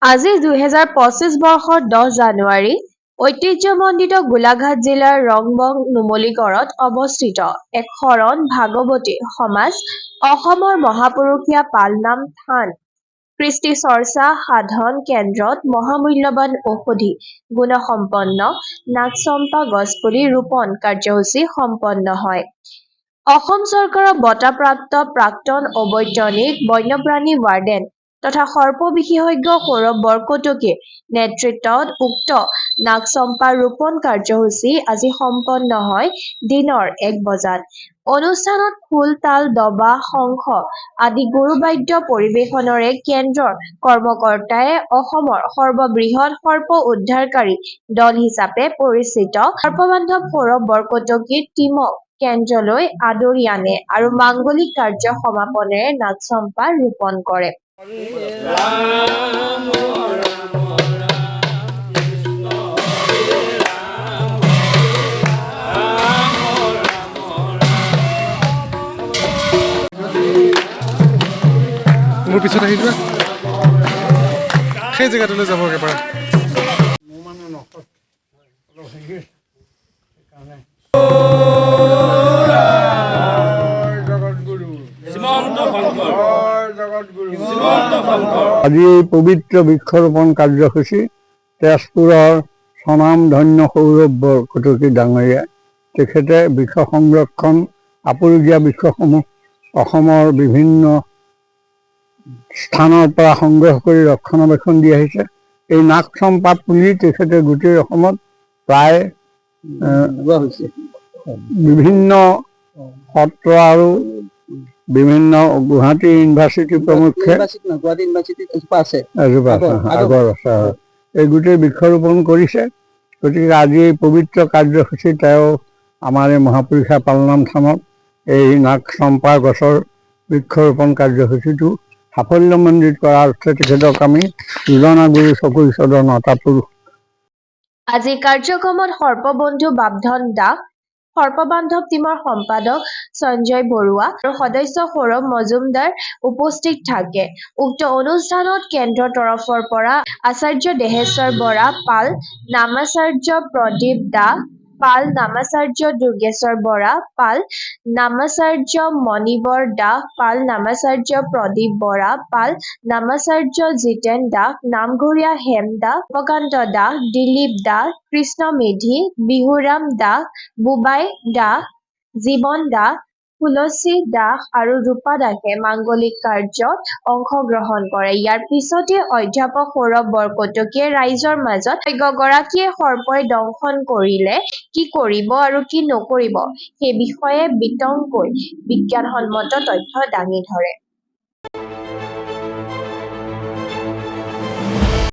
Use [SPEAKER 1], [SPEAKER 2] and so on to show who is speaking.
[SPEAKER 1] আজি ২০২৫ বৰ্ষৰ ১০ জানুৱাৰী ঐতিহ্যমণ্ডিত গোলাঘাট জিলাৰ ৰংবং নুমলীগড়ত অৱস্থিত এক শৰণ ভাগৱতী সমাজ অসমৰ মহাপুৰুষীয়া পালনাম থান কৃষ্টি চৰ্চা সাধন কেন্দ্ৰত মহামূল্যৱান ঔষধি গুণসম্পন্ন নাগচম্পা গছপুলি ৰোপণ কাৰ্যসূচী সম্পন্ন হয়। অসম চৰকাৰৰ বঁটাপ্ৰাপ্ত প্ৰাক্তন অবৈতনিক বন্যপ্ৰাণী ৱাৰ্ডেন তথা সৰ্প বিশেষজ্ঞ সৌৰভ বৰকটকীৰ নেতৃত্বত উক্ত নাগচম্পা ৰোপণ কাৰ্যসূচী আজি সম্পন্ন হয় দিনৰ ১ বজাত। অনুষ্ঠানত খোল তাল দবা শংখ আদি গুৰুবাদ্য পৰিৱেশনেৰে কেন্দ্ৰৰ কৰ্মকৰ্তাই অসমৰ সৰ্ববৃহৎ সৰ্প উদ্ধাৰকাৰী দল হিচাপে পৰিচিত সৰ্পবান্ধৱ সৌৰভ বৰকটকীৰ টীমক কেন্দ্ৰলৈ আদৰি আনে আৰু মাংগলিক কাৰ্য সমাপনেৰে নাগচম্পা ৰোপণ কৰে।
[SPEAKER 2] মোৰ পিছত আহি যোৱা সেই জেগাটোলৈ যাব একেবাৰে
[SPEAKER 3] আজি এই পবিত্ৰ বৃক্ষৰোপণ কাৰ্যসূচী তেজপুৰৰ স্বনামধন্য সৌৰভ বৰকটকী ডাঙৰীয়া তেখেতে বৃক্ষ সংৰক্ষণ আপুৰুগীয়া বৃক্ষসমূহ অসমৰ বিভিন্ন স্থানৰ পৰা সংগ্ৰহ কৰি ৰক্ষণাবেক্ষণ দি আহিছে। এই নাগচম্পা পুলি তেখেতে গোটেই অসমত প্ৰায় বিভিন্ন সত্ৰ আৰু বিভিন্ন গুৱাহাটী ইউনিভাৰ্চিটি প্ৰমুখ্যে আগৰ আছে এই গোটেই বৃক্ষৰোপণ কৰিছে। গতিকে আজি এই পবিত্ৰ কাৰ্যসূচী তেওঁ আমাৰ এই মহাপুৰুষীয়া পালনাম থানত এই নাগচম্পা গছৰ বৃক্ষৰোপণ কাৰ্যসূচীটো সাফল্যমণ্ডিত কৰাৰ অৰ্থে তেখেতক আমি দুজনা গুৰু চকুৰ ওচৰৰ নটা পুৰুষ।
[SPEAKER 1] আজি কাৰ্যক্ৰমত সৰ্পবন্ধু বাপধন দাস সৰ্পবান্ধৱ টীমৰ সম্পাদক সঞ্জয় বৰুৱা আৰু সদস্য সৌৰভ মজুমদাৰ উপস্থিত থাকে। উক্ত অনুষ্ঠানত কেন্দ্ৰৰ তৰফৰ পৰা আচাৰ্য দেহেশ্বৰ বৰা পাল নামাচাৰ্য প্ৰদীপ দাস পাল নামাচাৰ্য দুৰ্গেশ্বৰ বৰা পাল নামাচাৰ্য মণিবৰ দাস পাল নামাচাৰ্য প্ৰদীপ বৰা পাল নামাচাৰ্য জিতেন দাস নামঘৰীয়া হেম দাস উপকান্ত দাস দিলীপ দাস কৃষ্ণ মেধি বিহুৰাম দাস বুবাই দাস জীৱন দাস তুলসী দাস আৰু ৰূপা দাসে মাংগলিক কাৰ্যত অংশগ্ৰহণ কৰে। ইয়াৰ পিছতে অধ্যাপক সৌৰভ বৰকটকীয়ে ৰাইজৰ মাজত গৰাকীয়ে সৰ্পই দংশন কৰিলে কি কৰিব আৰু কি নকৰিব সেই বিষয়ে বিতংকৈ বিজ্ঞানসন্মত তথ্য দাঙি ধৰে।